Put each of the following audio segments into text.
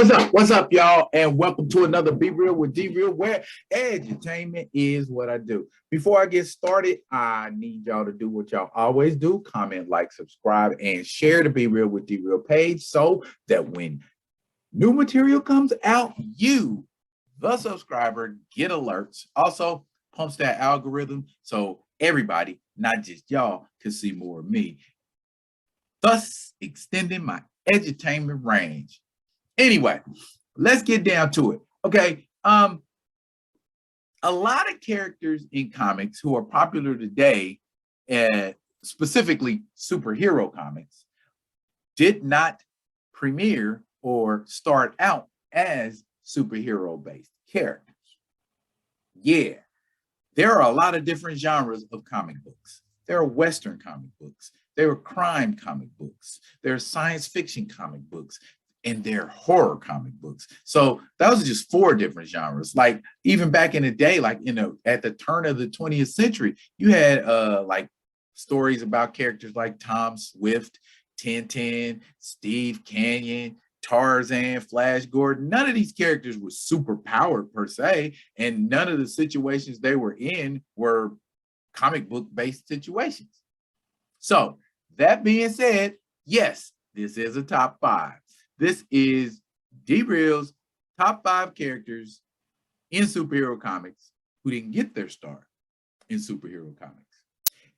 What's up, y'all? And welcome to another Be Real with D Real, where edutainment is what I do. Before I get started, I need y'all to do what y'all always do: comment, like, subscribe, and share the Be Real with D Real page so that when new material comes out, you, the subscriber, get alerts. Also, pumps that algorithm so everybody, not just y'all, can see more of me, thus extending my edutainment range. Anyway, let's get down to it. Okay. A lot of characters in comics who are popular today, specifically superhero comics, did not premiere or start out as superhero-based characters. Yeah, there are a lot of different genres of comic books. There are Western comic books. There are crime comic books. There are science fiction comic books. And they're horror comic books. So those are just four different genres. Like even back in the day, like at the turn of the 20th century, you had like stories about characters like Tom Swift, Tintin, Steve Canyon, Tarzan, Flash Gordon. None of these characters were super powered per se, and none of the situations they were in were comic book based situations. So that being said, yes, this is a top 5. This is D Real's top 5 characters in superhero comics who didn't get their start in superhero comics.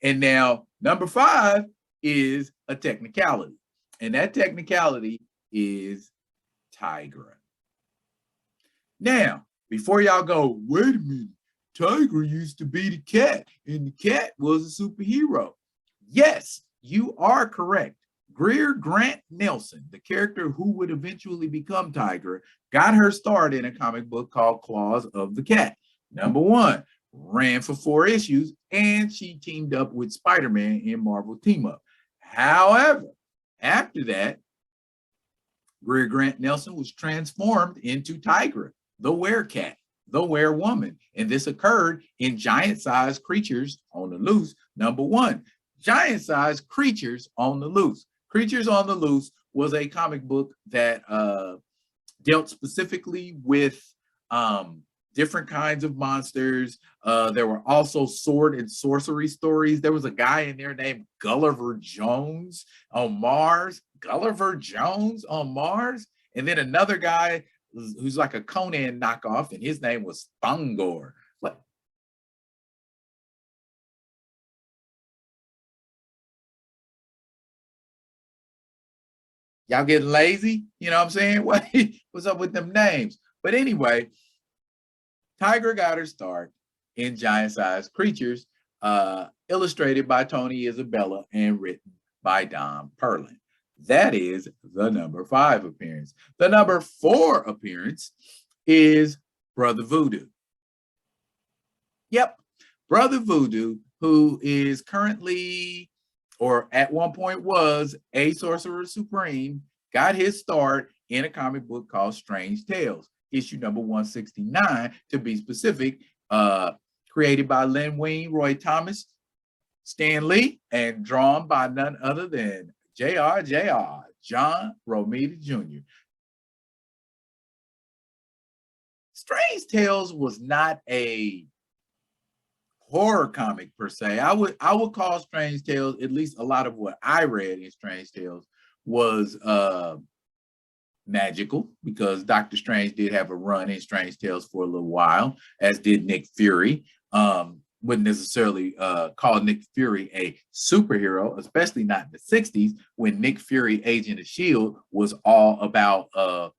And now number 5 is a technicality. And that technicality is Tigra. Now, before y'all go, wait a minute, Tigra used to be the cat and the cat was a superhero. Yes, you are correct. Greer Grant Nelson, the character who would eventually become Tigra, got her start in a comic book called Claws of the Cat. Number 1, ran for 4 issues, and she teamed up with Spider-Man in Marvel Team Up. However, after that, Greer Grant Nelson was transformed into Tigra, the Werecat, the Werewoman, and this occurred in Giant-Sized Creatures on the Loose, number 1. Giant-Sized Creatures on the Loose. Creatures on the Loose was a comic book that dealt specifically with different kinds of monsters. There were also sword and sorcery stories. There was a guy in there named Gulliver Jones on Mars. Gulliver Jones on Mars. And then another guy who's like a Conan knockoff, and his name was Thungor. Y'all getting lazy? You know what I'm saying? What's up with them names? But anyway, Tigra got her start in Giant-Sized Creatures, illustrated by Tony Isabella and written by Don Perlin. That is the number 5 appearance. The number 4 appearance is Brother Voodoo. Yep, Brother Voodoo, who is currently, or at one point was, a Sorcerer Supreme, got his start in a comic book called Strange Tales, issue number 169 to be specific, created by Len Wein, Roy Thomas, Stan Lee, and drawn by none other than J.R. John Romita Jr. Strange Tales was not a horror comic per se. I would call Strange Tales, at least a lot of what I read in Strange Tales was magical, because Doctor Strange did have a run in Strange Tales for a little while, as did Nick Fury. Wouldn't necessarily call Nick Fury a superhero, especially not in the 60s when Nick Fury, Agent of S.H.I.E.L.D. was all about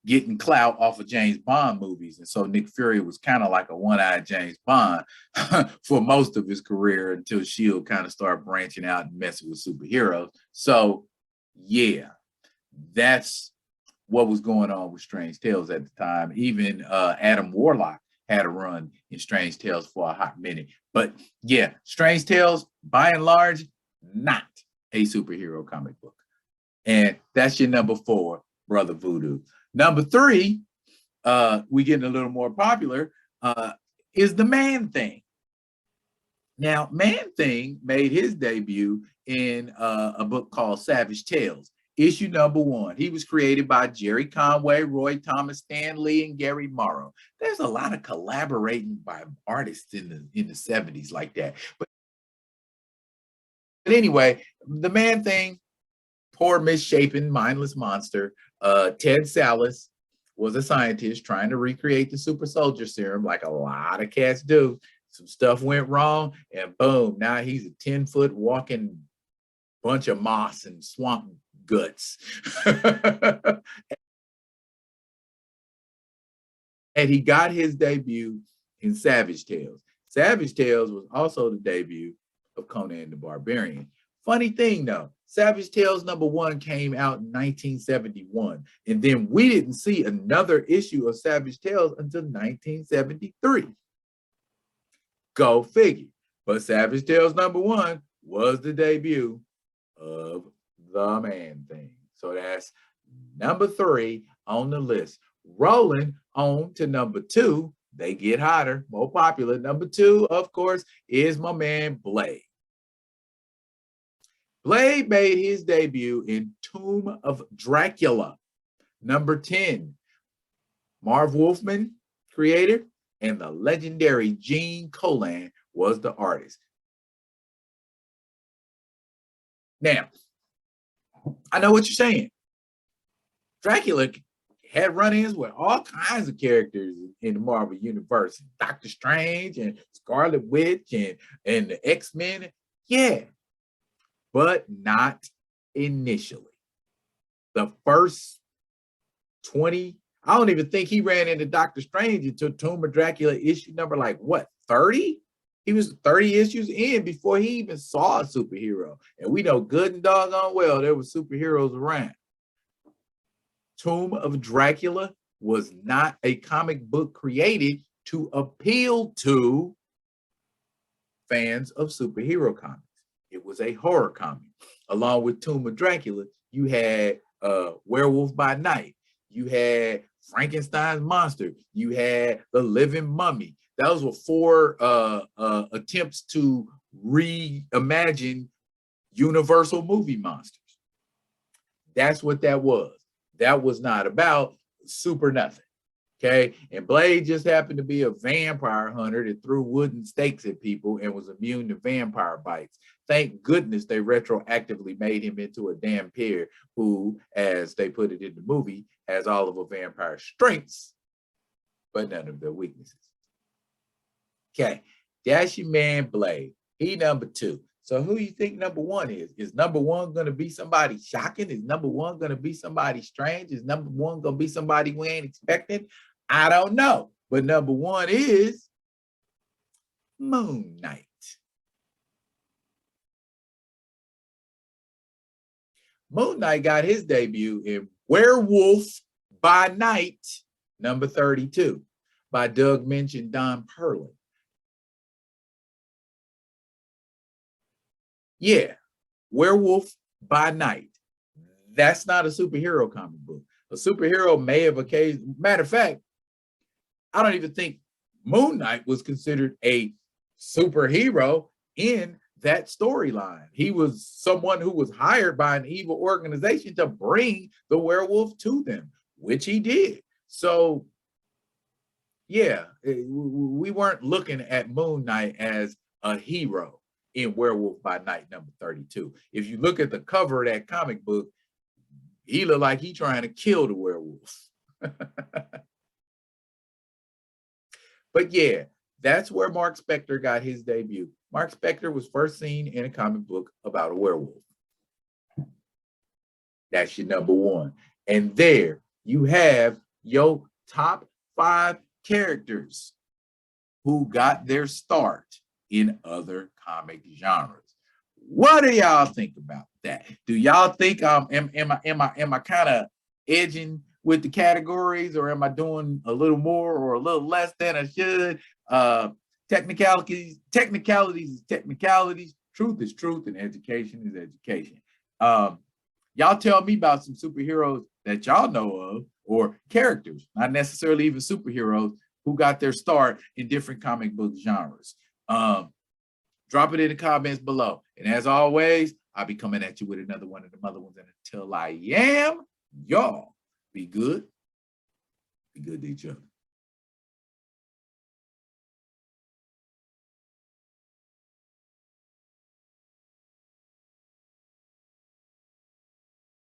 getting clout off of James Bond movies. And so Nick Fury was kind of like a one-eyed James Bond for most of his career until S.H.I.E.L.D. kind of started branching out and messing with superheroes. So yeah, that's what was going on with Strange Tales at the time. Even Adam Warlock had a run in Strange Tales for a hot minute. But yeah, Strange Tales, by and large, not a superhero comic book. And that's your number 4, Brother Voodoo. Number 3, we getting a little more popular, is the Man-Thing. Now, Man-Thing made his debut in a book called Savage Tales. Issue number 1. He was created by Jerry Conway, Roy Thomas, Stan Lee, and Gary Morrow. There's a lot of collaborating by artists in the 70s like that. But anyway, the man thing, poor, misshapen, mindless monster. Ted Sallis was a scientist trying to recreate the super soldier serum like a lot of cats do. Some stuff went wrong, and boom, now he's a 10-foot walking bunch of moss and swamp guts. And he got his debut in Savage Tales. Savage Tales was also the debut of Conan the Barbarian. Funny thing though, Savage Tales number 1 came out in 1971, and then we didn't see another issue of Savage Tales until 1973. Go figure. But Savage Tales number 1 was the debut of the Man Thing. So that's number 3 on the list. Rolling on to number 2, they get hotter, more popular. Number 2, of course, is my man Blade. Blade made his debut in Tomb of Dracula, number 10. Marv Wolfman, creator, and the legendary Gene Colan was the artist. Now, I know what you're saying. Dracula had run-ins with all kinds of characters in the Marvel Universe. Doctor Strange and Scarlet Witch and the X-Men. Yeah, but not initially. The first 20, I don't even think he ran into Doctor Strange until Tomb of Dracula issue number like what, 30? He was 30 issues in before he even saw a superhero. And we know good and doggone well there were superheroes around. Tomb of Dracula was not a comic book created to appeal to fans of superhero comics. It was a horror comic. Along with Tomb of Dracula, you had Werewolf by Night. You had Frankenstein's Monster. You had The Living Mummy. Those were 4 attempts to reimagine Universal movie monsters. That's what that was. That was not about super nothing. Okay. And Blade just happened to be a vampire hunter that threw wooden stakes at people and was immune to vampire bites. Thank goodness they retroactively made him into a vampire who, as they put it in the movie, has all of a vampire's strengths, but none of their weaknesses. Okay. That's your man Blade. He number 2. So who you think number 1 is? Is number 1 going to be somebody shocking? Is number 1 going to be somebody strange? Is number 1 going to be somebody we ain't expecting? I don't know. But number 1 is Moon Knight. Moon Knight got his debut in Werewolf by Night, number 32, by Doug Minch and Don Perlin. Yeah, Werewolf by Night. That's not a superhero comic book. A superhero may have occasionally, matter of fact, I don't even think Moon Knight was considered a superhero in that storyline. He was someone who was hired by an evil organization to bring the werewolf to them, which he did. So yeah, we weren't looking at Moon Knight as a hero in Werewolf by Night number 32. If you look at the cover of that comic book, he looked like he trying to kill the werewolf. But yeah, that's where Mark Spector got his debut. Mark Spector was first seen in a comic book about a werewolf. That's your number 1. And there you have your top 5 characters who got their start in other comic genres. What do y'all think about that? Do y'all think am I kind of edging with the categories, or am I doing a little more or a little less than I should? Technicalities is technicalities. Truth is truth, and education is education. Y'all tell me about some superheroes that y'all know of, or characters, not necessarily even superheroes, who got their start in different comic book genres. Drop it in the comments below. And as always, I'll be coming at you with another one of the other ones. And until I am, y'all be good. Be good to each other.